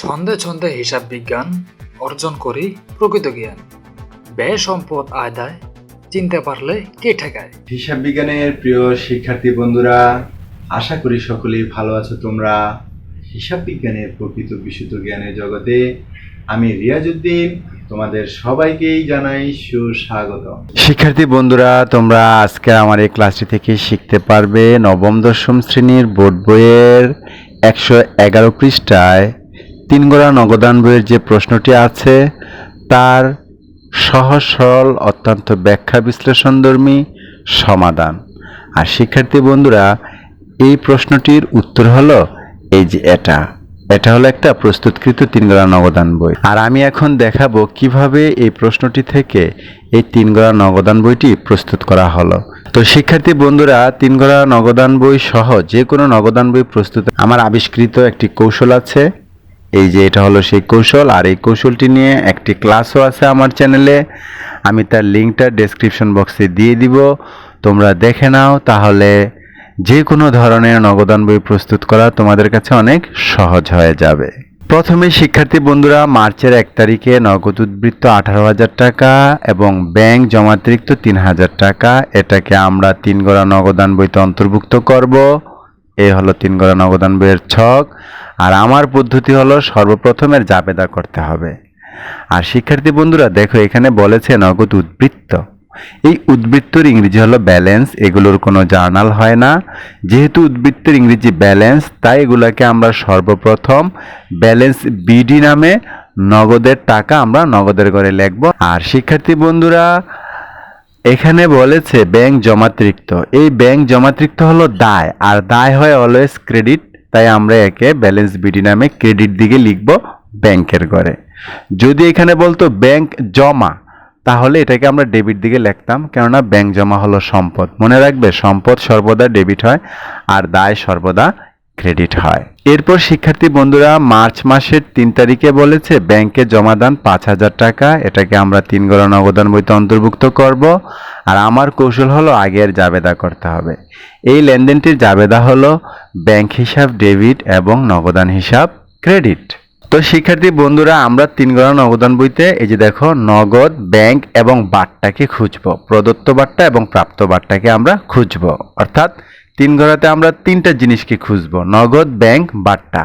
ছন্দে ছন্দে হিসাব বিজ্ঞান অর্জন করি প্রকৃত জ্ঞান। ব্যয় সম্পদ আদায় চিনতে পারলে কে ঠেকায়। হিসাব বিজ্ঞানের প্রিয় শিক্ষার্থী বন্ধুরা, আশা করি সকলেই ভালো আছো তোমরা। হিসাব বিজ্ঞানের প্রকৃত বিশুদ্ধ জ্ঞানের জগতে আমি রিয়াজউদ্দিন তোমাদের সবাইকেই জানাই সুস্বাগত। শিক্ষার্থী বন্ধুরা, তোমরা আজকে আমার এই ক্লাসটি থেকে শিখতে পারবে নবম দশম শ্রেণীর বোর্ড বইয়ের 111 পৃষ্ঠায় 3 গড়া নগদান বইয়ের যে প্রশ্নটি আছে তার সহজ সরল অত্যন্ত ব্যাখ্যা বিশ্লেষণধর্মী সমাধান। আর শিক্ষার্থী বন্ধুরা, এই প্রশ্নটির উত্তর হলো এই যে এটা হলো একটা প্রস্তুতকৃত 3 গড়া নগদান বই। আর আমি এখন দেখাবো কিভাবে এই প্রশ্নটি থেকে এই 3 গড়া নগদান বইটি প্রস্তুত করা হলো। তো শিক্ষার্থী বন্ধুরা, 3 গড়া নগদান বই সহ যে কোনো নগদান বই প্রস্তুত আমার আবিষ্কৃত একটি কৌশল আছে। এই যে এটা হলো সেই কৌশল, আর এই কৌশলটি নিয়ে একটি ক্লাসও আছে আমার চ্যানেলে। আমি তার লিঙ্কটা ডেসক্রিপশন বক্সে দিয়ে দিব, তোমরা দেখে নাও। তাহলে যে কোনো ধরনের নগদান বই প্রস্তুত করা তোমাদের কাছে অনেক সহজ হয়ে যাবে। প্রথমে শিক্ষার্থী বন্ধুরা, মার্চের 1 তারিখে নগদ উদ্বৃত্ত 18,000 টাকা এবং ব্যাংক জমাতিরিক্ত 3,000 টাকা, এটাকে আমরা 3 গড়া নগদান বইতে অন্তর্ভুক্ত করব। এই হলো 3 গড়া নগদান বইয়ের ছক। আর আমার পদ্ধতি হলো সর্বপ্রথমের জাবেদা করতে হবে। আর শিক্ষার্থী বন্ধুরা দেখো, এখানে বলেছে নগদ উদ্বৃত্ত। এই উদ্বৃত্তর ইংরেজি হলো ব্যালেন্স। এগুলোর কোনো জার্নাল হয় না। যেহেতু উদ্বৃত্তের ইংরেজি ব্যালেন্স, তাই এগুলোকে আমরা সর্বপ্রথম ব্যালেন্স বিডি নামে নগদের টাকা আমরা নগদের ঘরে লিখব। আর শিক্ষার্থী বন্ধুরা, এখানে বলেছে ব্যাংক জমাতিরিক্ত। এই ব্যাংক জমাতিরিক্ত হলো দায়, আর দায় হয় অলওয়েজ ক্রেডিট, তাই আমরা একে ব্যালেন্স বিডি নামে ক্রেডিট দিকে লিখব ব্যাংকের ঘরে। যদি এখানে বলতো ব্যাংক জমা, তাহলে এটাকে আমরা ডেবিট দিকে লিখতাম, কেননা ব্যাংক জমা হলো সম্পদ। মনে রাখবে, সম্পদ সর্বদা ডেবিট হয় আর দায় সর্বদা ক্রেডিট হয়। এরপর শিক্ষার্থী বন্ধুরা, মার্চ মাসের 3 তারিখে বলেছে ব্যাংকে জমা দান 5,000 টাকা, এটাকে আমরা 3 গড়া নগদান বইতে অন্তর্ভুক্ত করব। আর আমার কৌশল হলো আগের জাবেদা করতে হবে। এই লেনদেনটির জাবেদা হলো ব্যাংক হিসাব ডেবিট এবং নগদান হিসাব ক্রেডিট। তো শিক্ষার্থী বন্ধুরা, আমরা 3 গড়া নগদান বইতে এই যে দেখো নগদ, ব্যাংক এবং বাট্টাকে খুঁজবো। প্রদত্ত বাট্টা এবং প্রাপ্ত বাট্টাকে আমরা খুঁজবো। অর্থাৎ 3 গড়াতে আমরা 3টা জিনিসকে খুঁজবো, নগদ, ব্যাংক, বাট্টা।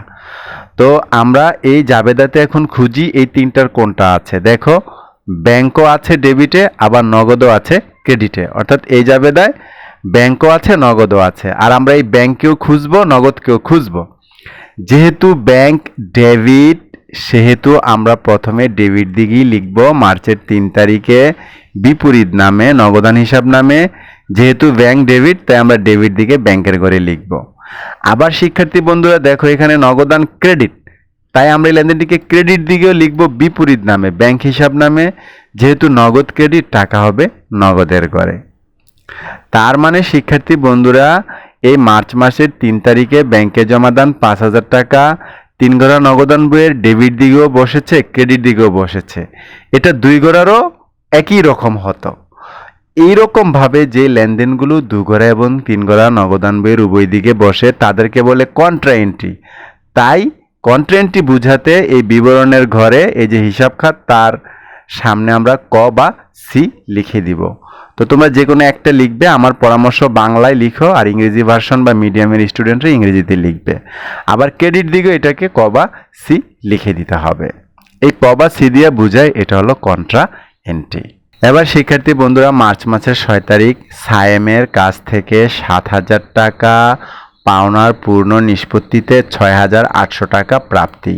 তো আমরা এই জাবেদাতে এখন খুঁজি এই 3টার কোনটা আছে। দেখো, ব্যাংকও আছে ডেবিটে, আবার নগদও আছে ক্রেডিটে। অর্থাৎ এই জাবেদায় ব্যাংকও আছে, নগদও আছে। আর আমরা এই ব্যাংকেও খুঁজবো, নগদকেও খুঁজবো। যেহেতু ব্যাংক ডেবিট, সেহেতু আমরা প্রথমে ডেবিট দিকেই লিখব মার্চের 3 তারিখে বিপরীত নামে, নগদান হিসাব নামে। যেহেতু ব্যাংক ডেবিট, তাই আমরা ডেবিট দিকে ব্যাংকের ঘরে লিখব। আবার শিক্ষার্থী বন্ধুরা দেখো, এখানে নগদান ক্রেডিট, তাই আমরা এই লেনদেনটিকে ক্রেডিট দিকেও লিখব বিপরীত নামে, ব্যাংক হিসাব নামে। যেহেতু নগদ ক্রেডিট, টাকা হবে নগদের ঘরে। তার মানে শিক্ষার্থী বন্ধুরা, এই মার্চ মাসের 3 তারিখে ব্যাংকে জমা দান 5,000 টাকা 3 গড়া নগদান বইয়ের ডেবিট দিকেও বসেছে, ক্রেডিট দিকেও বসেছে। এটা 2 গড়ারও একই রকম হতো। এইরকম ভাবে যে লেনদেনগুলো 2 গড়া এবং 3 গড়া নগদান বইয়ের উভয় দিকে বসে, তাদেরকে বলে কন্ট্রা এন্ট্রি। তাই কন্ট্রা এন্ট্রি বুঝাতে এই বিবরণের ঘরে এই যে হিসাব খাত, তার সামনে আমরা ক বা সি লিখে দিব। তো তোমরা যে কোনো একটা লিখবে। আমার পরামর্শ বাংলায় লিখো, আর ইংরেজি ভার্সন বা মিডিয়ামের স্টুডেন্টরা ইংরেজিতে লিখবে। আবার ক্রেডিট দিকে এটাকে ক বা সি লিখে দিতে হবে। এই ক বা সি দিয়ে বুঝায় এটা হলো কন্ট্রা এন্ট্রি। এবার শিক্ষার্থী বন্ধুরা, মার্চ মাসের 6 তারিখ সায়েমের কাছ থেকে 7,000 টাকা পাওনার পূর্ণ নিষ্পত্তিতে 6,800 টাকা প্রাপ্তি,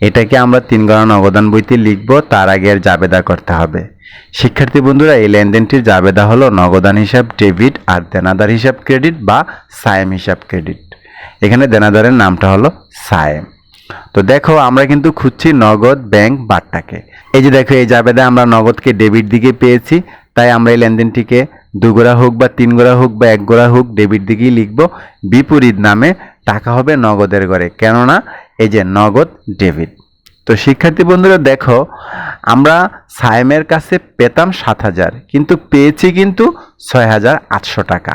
এটাকে আমরা 3 গড়া নগদান বইতে লিখব। তার আগে আর জাবেদা করতে হবে। শিক্ষার্থী বন্ধুরা, এই লেনদেনটির জাবেদা হলো নগদান হিসাব ডেবিট আর দেনাদার হিসাব ক্রেডিট বা সায়েম হিসাব ক্রেডিট। এখানে দেনাদারের নামটা হলো সায়েম। তো দেখো, আমরা কিন্তু খুঁজছি নগদ, ব্যাংক, বাট্টাকে। এই যে দেখো, এই জাবেদা আমরা নগদকে ডেবিট দিকে পেয়েছি, তাই আমরা এই লেনদেনটিকে 2 গড়া হোক বা 3 গড়া হোক বা 1 গড়া হোক ডেবিট দিকেই লিখব বিপরীত নামে। টাকা হবে নগদের ঘরে, কেননা এই যে নগদ ডেবিট। তো শিক্ষার্থী বন্ধুরা দেখো, আমরা সায়েমের কাছে পেতাম 7,000, কিন্তু পেয়েছি কিন্তু 6,800 টাকা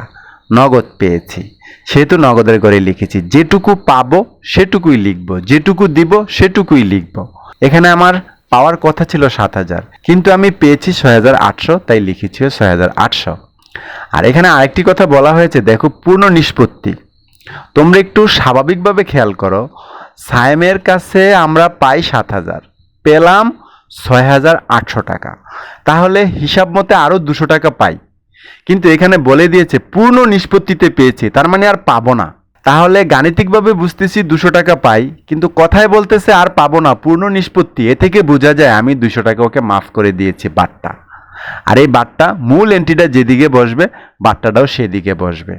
নগদ পেয়েছি। সেহেতু নগদের করে লিখেছি। যেটুকু পাবো সেটুকুই লিখবো, যেটুকু দিব সেটুকুই লিখবো। এখানে আমার পাওয়ার কথা ছিল 7,000, কিন্তু আমি পেয়েছি 6,800, তাই লিখেছি 6,800। আর এখানে আরেকটি কথা বলা হয়েছে, দেখো পূর্ণ নিষ্পত্তি। তোমরা একটু স্বাভাবিকভাবে খেয়াল করো, সায়েমের কাছে আমরা পাই 7,000, পেলাম 6,800 টাকা, তাহলে হিসাব মতে আরও 200 টাকা পাই। কিন্তু এখানে বলে দিয়েছে পূর্ণ নিষ্পত্তিতে পেয়েছি, তার মানে আর পাবো না। তাহলে গাণিতিকভাবে বুঝতেছি 200 টাকা পাই, কিন্তু কথায় বলতেছে আর পাবো না, পূর্ণ নিষ্পত্তি। এ থেকে বোঝা যায় আমি 200 টাকা ওকে মাফ করে দিয়েছি বাট্টা। আর এই বাট্টা মূল এন্ট্রিটা যেদিকে বসবে বাট্টাটাও সেদিকে বসবে।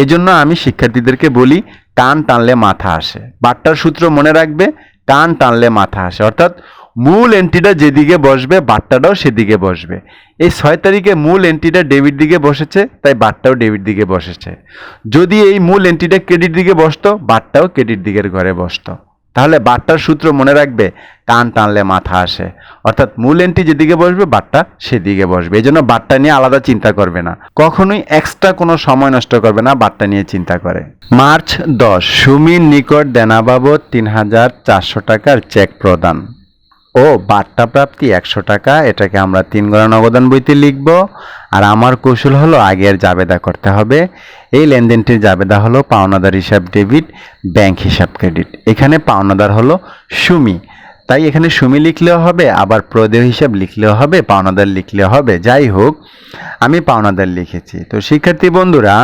এই জন্য আমি শিক্ষার্থীদেরকে বলি, টান টানলে মাথা আসে। বাট্টার সূত্র মনে রাখবে, টান টানলে মাথা আসে, অর্থাৎ মূল এন্ট্রিটা যেদিকে বসবে বাট্টাটাও সেদিকে বসবে। এই 6 তারিখে মূল এন্ট্রিটা ডেবিট দিকে বসেছে, তাই বাট্টাও ডেবিট দিকে বসেছে। যদি এই মূল এন্ট্রিটা ক্রেডিট দিকে বসতো, বাট্টাও ক্রেডিট দিকের ঘরে বসতো। তাহলে বাট্টার সূত্র মনে রাখবে, টান টানলে মাথা আসে, অর্থাৎ মূল এন্ট্রি যেদিকে বসবে বাট্টা সেদিকে বসবে। এই জন্য বাট্টা নিয়ে আলাদা চিন্তা করবে না, কখনোই এক্সট্রা কোনো সময় নষ্ট করবে না বাট্টা নিয়ে চিন্তা করে। মার্চ 10, সুমির নিকট দেনা বাবদ 3,400 টাকার চেক প্রদান ও বাট্টা প্রাপ্তি 100 টাকা। এটাকে আমরা 3 গড়া নগদান বইতে লিখব। আর আমার কৌশল হলো আগের জাবেদা করতে হবে। এই লেনদেনটির জাবেদা হলো পাওনাদার হিসাব ডেবিট, ব্যাংক হিসাব ক্রেডিট। এখানে পাওনাদার হলো সুমি, তাই এখানে সুমি লিখলেও হবে, আবার প্রদেয় হিসাব লিখলেও হবে, পাওনাদার লিখলেও হবে। যাই হোক, আমি পাওনাদার লিখেছি। তো শিক্ষার্থী বন্ধুরা,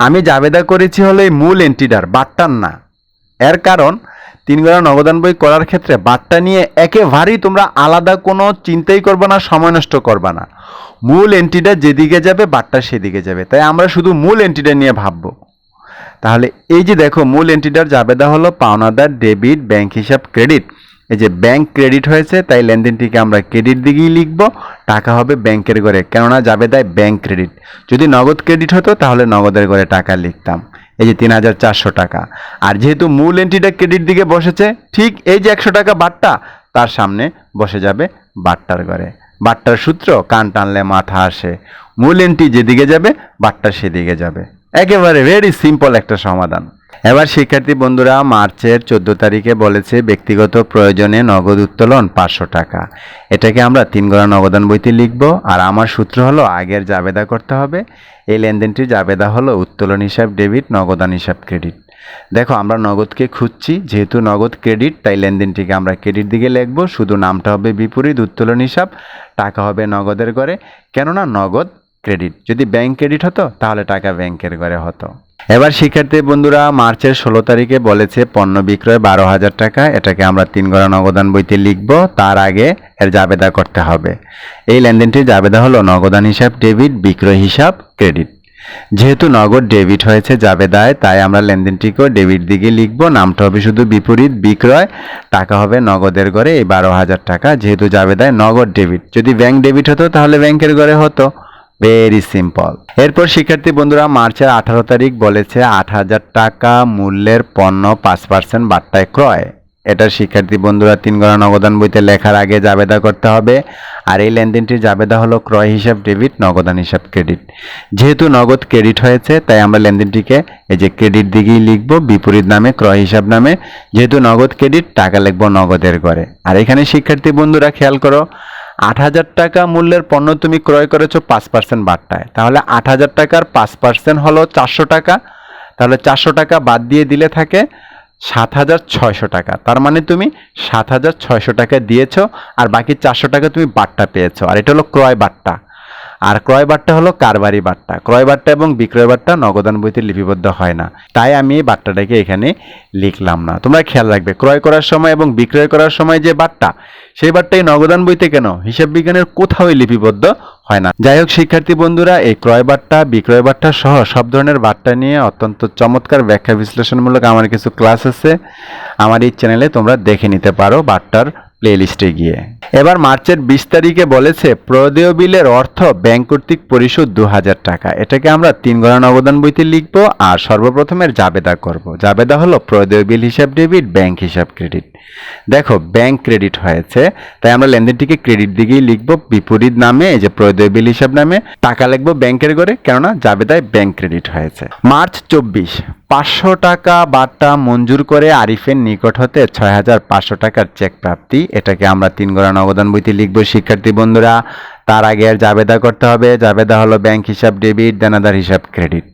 আমি জাবেদা করেছি হলো এই মূল এন্ট্রিটার, বাট্টার না। এর কারণ 3 গড়া নগদান বই করার ক্ষেত্রে বাট্টা নিয়ে একেবারেই তোমরা আলাদা কোনো চিন্তাই করবে না, সময় নষ্ট করবে না। মূল এন্ট্রিটা যেদিকে যাবে বাট্টা সেদিকে যাবে, তাই আমরা শুধু মূল এন্ট্রিটা নিয়ে ভাববো। তাহলে এই যে দেখো, মূল এন্ট্রিটার জাবেদা হলো পাওনাদার ডেবিট, ব্যাংক হিসাব ক্রেডিট। এই যে ব্যাংক ক্রেডিট হয়েছে, তাই লেনদেনটিকে আমরা ক্রেডিট দিকেই লিখব। টাকা হবে ব্যাংকের ঘরে, কেননা জাবেদায় ব্যাংক ক্রেডিট। যদি নগদ ক্রেডিট হতো তাহলে নগদের ঘরে টাকা লিখতাম। এই যে 3,400 টাকা। আর যেহেতু মূল এন্ট্রিটা ক্রেডিট দিকে বসেছে, ঠিক এই যে 100 টাকা বাট্টা, তার সামনে বসে যাবে বাট্টার ঘরে। বাট্টার সূত্র, কান টানলে মাথা আসে। মূল এন্ট্রি যেদিকে যাবে বাট্টা সেদিকে যাবে। একেবারে ভেরি সিম্পল একটা সমাধান। এবার শিক্ষার্থী বন্ধুরা, মার্চের 14 তারিখে বলেছে ব্যক্তিগত প্রয়োজনে নগদ উত্তোলন 500 টাকা। এটাকে আমরা 3 গড়া নগদান বইতে লিখব। আর আমার সূত্র হলো আগের জাবেদা করতে হবে। এই লেনদেনটির জাবেদা হলো উত্তোলন হিসাব ডেবিট, নগদান হিসাব ক্রেডিট। দেখো, আমরা নগদকে খুঁজছি, যেহেতু নগদ ক্রেডিট, তাই লেনদেনটিকে আমরা ক্রেডিট দিকে লিখব। শুধু নামটা হবে বিপরীত, উত্তোলন হিসাব, টাকা হবে নগদের ঘরে, কেননা নগদ ক্রেডিট। যদি ব্যাংক ক্রেডিট হতো তাহলে টাকা ব্যাংকের ঘরে হতো। এবার শিক্ষার্থী বন্ধুরা, মার্চের 16 তারিখে বলেছে পণ্য বিক্রয় 12,000 টাকা। এটাকে আমরা 3 গড়া নগদান বইতে লিখব। তার আগে এর জাবেদা করতে হবে। এই লেনদেনটির জাবেদা হলো নগদান হিসাব ডেবিট, বিক্রয় হিসাব ক্রেডিট। যেহেতু নগদ ডেবিট হয়েছে জাবেদায়, তাই আমরা লেনদেনটিকেও ডেবিট দিকে লিখব। নামটা হবে শুধু বিপরীত, বিক্রয়, টাকা হবে নগদের ঘরে। এই 12,000 টাকা যেহেতু জাবেদায় নগদ ডেবিট। যদি ব্যাংক ডেবিট হতো তাহলে ব্যাংকের ঘরে হতো। Very simple. এরপর শিক্ষার্থী বন্ধুরা, মার্চের 18 তারিখ বলেছে 8,000 টাকা মূল্যের পণ্য 5% বাট্টায় ক্রয়। এটা শিক্ষার্থী বন্ধুরা 3 গড়া নগদান বইতে লেখার আগে জাবেদা করতে হবে। আর এই লেনদেনটির জাবেদা হলো ক্রয় হিসাব ডেবিট, নগদান হিসাব ক্রেডিট। যেহেতু নগদ ক্রেডিট হয়েছে, তাই আমরা লেনদেনটিকে এই যে ক্রেডিট দিকেই লিখব, বিপরীত নামে, ক্রয় হিসাব নামে। যেহেতু নগদ ক্রেডিট, টাকা লিখব নগদের ঘরে। আর এখানে শিক্ষার্থী বন্ধুরা খেয়াল করো, 8,000 টাকা মূল্যের পণ্য তুমি ক্রয় করেছো 5% বাট্টায়, তাহলে 8,000 টাকার 5% হলো 400 টাকা। তাহলে 400 টাকা বাদ দিয়ে দিলে থাকে 7,600 টাকা। তার মানে তুমি 7,600 টাকা দিয়েছো, আর বাকি 400 টাকা তুমি বাট্টা পেয়েছো। আর এটা হলো ক্রয় বাট্টা। আর ক্রয় বাট্টা হলো কারবারি বাট্টা। ক্রয় বাট্টা এবং বিক্রয় বাট্টা নগদান বইতে লিপিবদ্ধ হয় না, তাই আমি এই বাট্টাটাকে এখানে লিখলাম না। তোমরা খেয়াল রাখবে, ক্রয় করার সময় এবং বিক্রয় করার সময় যে বাট্টা, সেই বাট্টাই নগদান বইতে কেন, হিসাব বিজ্ঞানের কোথাওই লিপিবদ্ধ হয় না। যাই হোক শিক্ষার্থী বন্ধুরা, এই ক্রয় বাট্টা, বিক্রয় বাট্টা সহ সব ধরনের বাট্টা নিয়ে অত্যন্ত চমৎকার ব্যাখ্যা বিশ্লেষণমূলক আমার কিছু ক্লাস আছে। আমার এই চ্যানেলে তোমরা দেখে নিতে পারো বাট্টার প্লেলিস্টে গিয়ে। এবার মার্চের 20 তারিখে বলেছে প্রদেয় বিলের অর্থ ব্যাংক কর্তৃক পরিশোধ 2000 টাকা। এটাকে আমরা 3 গণা নগদান বইতে লিখবো আর সর্বপ্রথমের জাবেদা করব। জাবেদা হলো প্রদেয় বিল হিসাব ডেবিট, ব্যাংক হিসাব ক্রেডিট। দেখো ব্যাংক ক্রেডিট হয়েছে, তাই আমরা লেনদেনটিকে ক্রেডিট দিকেই লিখবো বিপরীত নামে, এই যে প্রদেয় বিল হিসাব নামে টাকা লিখবো ব্যাংকের ঘরে, কেননা জাবেদায় ব্যাংক ক্রেডিট হয়েছে। মার্চ 24 500 টাকা বার্তা মঞ্জুর করে আরিফের নিকট হতে 6500 টাকার চেক প্রাপ্তি। এটাকে আমরা 3 গণা নগদান বইতে লিখবো শিক্ষার্থী বন্ধুরা। তার আগে আর জাবেদা করতে হবে। জাবেদা হলো ব্যাংক হিসাব ডেবিট, দেনাদার হিসাব ক্রেডিট।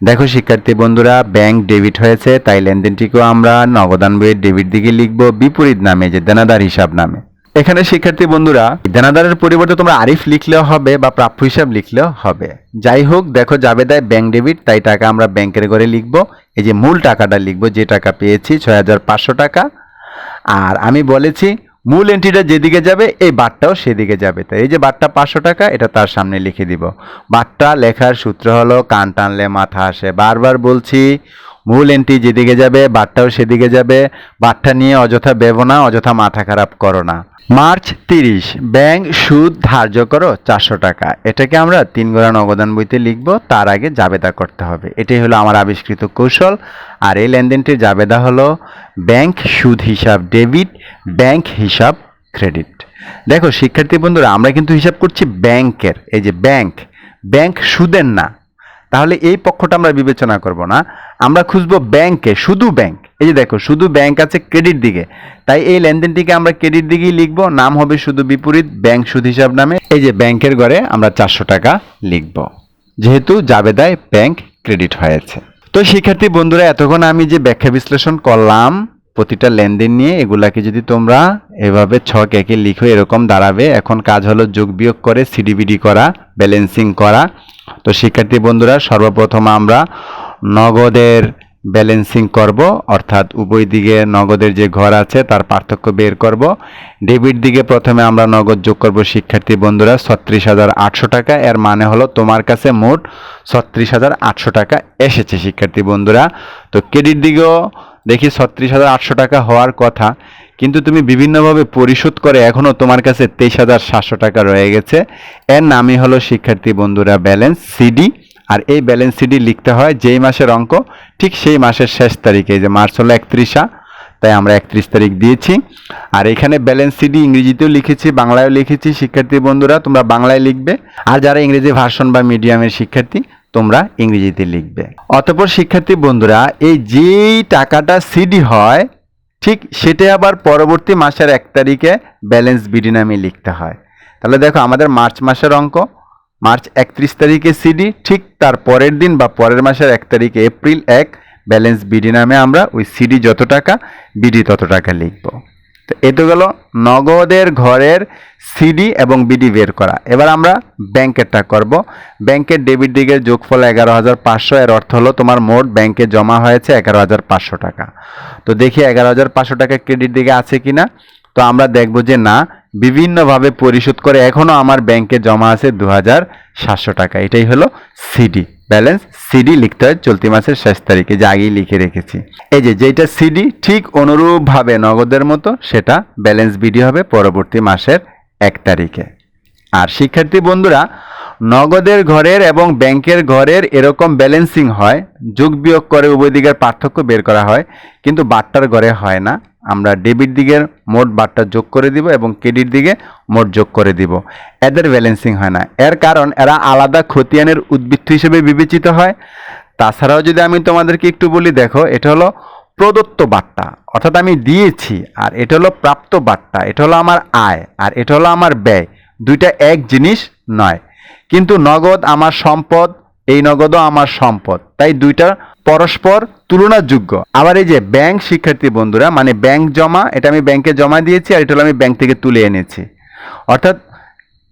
দেখো শিক্ষার্থী বন্ধুরা, ব্যাংক ডেবিট হয়েছে, তাই লেনদেনটিকেও আমরা নগদান বইয়ের ডেবিট দিকে লিখবো বিপরীত নামে, যে দেনাদার হিসাব নামে। এখানে শিক্ষার্থী বন্ধুরা দেনাদারের পরিবর্তে তোমরা আরিফ লিখলেও হবে বা প্রাপ্য হিসাব লিখলেও হবে। যাই হোক, দেখো জাবেদায় ব্যাংক ডেবিট, তাই টাকা আমরা ব্যাংকের ঘরে লিখবো। এই যে মূল টাকাটা লিখবো, যে টাকা পেয়েছি 6500 টাকা। আর আমি বলেছি মূল এন্ট্রিটা যেদিকে যাবে এই বারটাও সেদিকে যাবে, তাই এই যে বারটা 500 টাকা এটা তার সামনে লিখে দিব। বারটা লেখার সূত্র হলো কান টানলে মাথা আসে। বারবার বলছি মূল এন্ট্রি যেদিকে যাবে বারটাও সেদিকে যাবে। বারটা নিয়ে অযথা ভেবো না, অযথা মাথা খারাপ করো না। মার্চ 30 ব্যাংক সুদ ধার্য করো 400 টাকা। এটাকে আমরা 3 গণা নগদান বইতে লিখবো। তার আগে জাবেদা করতে হবে। এটাই হলো আমার আবিষ্কৃত কৌশল। আর এই লেনদেনটির জাবেদা হলো ব্যাংক সুদ হিসাব ডেবিট, ব্যাংক হিসাব ক্রেডিট। দেখো শিক্ষার্থী বন্ধুরা, আমরা কিন্তু হিসাব করছি ব্যাংকের, এই যে ব্যাংক, ব্যাংক সুদের না। তাহলে এই পক্ষটা আমরা বিবেচনা করব না, আমরা খুঁজবো ব্যাংকে, শুধু ব্যাংক। এই যে দেখো শুধু ব্যাংক আছে ক্রেডিট দিকে, তাই এই লেনদেনটিকে আমরা ক্রেডিট দিকেই লিখবো। নাম হবে শুধু বিপরীত, ব্যাংক সুদ হিসাব নামে। এই যে ব্যাংকের ঘরে আমরা 400 টাকা লিখবো, যেহেতু জাবেদায় ব্যাংক ক্রেডিট হয়েছে। তো শিক্ষার্থী বন্ধুরা, এতক্ষণ আমি যে ব্যাখ্যা বিশ্লেষণ করলাম প্রতিটা লেনদেন নিয়ে, এগুলাকে যদি তোমরা এভাবে ছক একে লিখো এরকম দাঁড়াবে। এখন কাজ হলো যোগ বিয়োগ করে সিডিবিডি করা, ব্যালেন্সিং করা। তো শিক্ষার্থী বন্ধুরা, সর্বপ্রথম আমরা নগদের ব্যালেন্সিং করব, অর্থাৎ উভয় দিকে নগদের যে ঘর আছে তার পার্থক্য বের করব। ডেবিট দিকে প্রথমে আমরা নগদ যোগ করব শিক্ষার্থী বন্ধুরা 36,800 টাকা। এর মানে হলো তোমার কাছে মোট 36,800 টাকা এসেছে শিক্ষার্থী বন্ধুরা। তো ক্রেডিট দিকেও দেখি 36,800 টাকা হওয়ার কথা, কিন্তু তুমি বিভিন্নভাবে পরিশোধ করে এখনও তোমার কাছে 23,700 টাকা রয়ে গেছে। এর নামই হলো শিক্ষার্থী বন্ধুরা ব্যালেন্স সিডি। আর এই ব্যালেন্স সিডি লিখতে হয় যেই মাসের অঙ্ক ঠিক সেই মাসের শেষ তারিখে। যে মার্চ হলো 31, তাই আমরা 31 তারিখ দিয়েছি। আর এখানে ব্যালেন্স সিডি ইংরেজিতেও লিখেছি, বাংলায়ও লিখেছি। শিক্ষার্থী বন্ধুরা তোমরা বাংলায় লিখবে, আর যারা ইংরেজি ভার্সন বা মিডিয়ামের শিক্ষার্থী তোমরা ইংরেজিতে লিখবে। অতঃপর শিক্ষার্থী বন্ধুরা, এই যেই টাকাটা সিডি হয় ঠিক সেটা আবার পরবর্তী মাসের 1 তারিখে ব্যালেন্স বিডি নামে লিখতে হয়। তাহলে দেখো আমাদের মার্চ মাসের অঙ্ক, মার্চ 31 তারিখে সিডি, ঠিক তার পরের দিন বা পরের মাসের 1 তারিখে এপ্রিল 1 ব্যালেন্স বিডি নামে আমরা ওই সিডি যত টাকা বিডি তত টাকা লিখব। তো এটা গেল নগদের ঘরের সিডি এবং বিডি বের করা। এবার আমরা ব্যাংকেরটা করব। ব্যাংকের ডেবিট দিকের যোগফল 11,500। এর অর্থ হলো তোমার মোট ব্যাংকে জমা হয়েছে 11,500 টাকা। তো দেখি 11,500 টাকা ক্রেডিট দিকে আছে কিনা। তো আমরা দেখব যে না, বিভিন্নভাবে পরিশোধ করে এখনও আমার ব্যাংকে জমা আছে 2,700 টাকা। এটাই হলো সিডি, ব্যালেন্স সিডি লিখতে হয় চলতি মাসের শেষ তারিখে, যা আগেই লিখে রেখেছি। এই যে যেটা সিডি ঠিক অনুরূপভাবে নগদের মতো সেটা ব্যালেন্স বিডি হবে পরবর্তী মাসের 1 তারিখে। আর শিক্ষার্থী বন্ধুরা, নগদের ঘরের এবং ব্যাংকের ঘরের এরকম ব্যালেন্সিং হয়, যোগ বিয়োগ করে উভয় দিকের পার্থক্য বের করা হয়, কিন্তু বাট্টার ঘরে হয় না। আমরা ডেবিট দিকের মোট বাট্টা যোগ করে দিব এবং ক্রেডিট দিকে মোট যোগ করে দিব। এদের ব্যালেন্সিং হয় না, এর কারণ এরা আলাদা খতিয়ানের উদ্বৃত্ত হিসেবে বিবেচিত হয়। তাছাড়াও যদি আমি তোমাদেরকে একটু বলি, দেখো এটা হলো প্রদত্ত বাট্টা, অর্থাৎ আমি দিয়েছি, আর এটা হলো প্রাপ্ত বাট্টা, এটা হলো আমার আয়, আর এটা হলো আমার ব্যয়। দুইটা এক জিনিস নয়, কিন্তু নগদ আমার সম্পদ, এই নগদও আমার সম্পদ, তাই দুইটা পরস্পর তুলনাযোগ্য। আবার এই যে ব্যাংক শিক্ষার্থী বন্ধুরা, মানে ব্যাংক জমা, এটা আমি ব্যাংকে জমা দিয়েছি, আর এটা হলো আমি ব্যাংক থেকে তুলে এনেছি। অর্থাৎ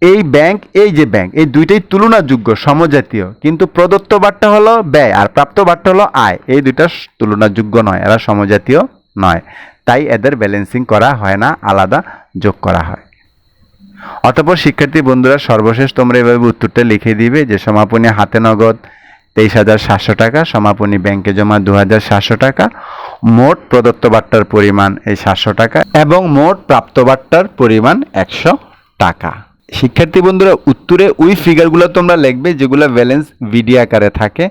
এই ব্যাংক, এই যে ব্যাংক, এই দুইটাই তুলনাযোগ্য, সমজাতীয়, কিন্তু প্রদত্ত বাট্টা হলো ব্যয় আর প্রাপ্ত বাট্টা হলো আয়। এই দুইটা তুলনাযোগ্য নয়, এরা সমজাতীয় নয়, তাই এদের ব্যালেন্সিং করা হয় না, আলাদা যোগ করা হয়। অতঃপর শিক্ষার্থী বন্ধুরা, সর্বশেষ তোমরা এভাবে উত্তরটা লিখে দিবে যে সমাপনী হাতে নগদ 23,700 টাকা, সমাপনী ব্যাংকে জমা 2,700 টাকা, মোট প্রদত্ত বাট্টার পরিমাণ এই 700 টাকা এবং মোট প্রাপ্ত বাট্টার পরিমাণ 100 টাকা। শিক্ষার্থী বন্ধুরা, উত্তরে ওই ফিগারগুলো তোমরা লিখবে যেগুলো ব্যালেন্স ভিডি আকারে থাকে।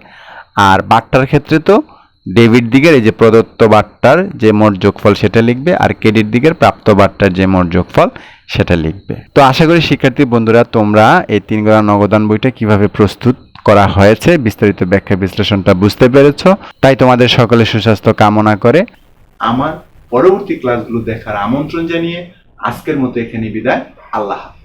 আর বাট্টার ক্ষেত্রে তো ডেবিট দিকের এই যে প্রদত্ত বাট্টার যে মোট যোগফল সেটা লিখবে, আর ক্রেডিট দিকের প্রাপ্ত বাট্টার যে মোট যোগফল সেটা লিখবে। তো আশা করি শিক্ষার্থী বন্ধুরা তোমরা এই 3 গড়া নগদান বইটা কিভাবে প্রস্তুত করা হয়েছে বিস্তারিত ব্যাখ্যা বিশ্লেষণটা বুঝতে পেরেছো। তাই তোমাদের সকলের সুস্বাস্থ্য কামনা করে আমার পরবর্তী ক্লাসগুলো দেখার আমন্ত্রণ জানিয়ে আজকের মতো এখানে বিদায়। আল্লাহ হাফেজ।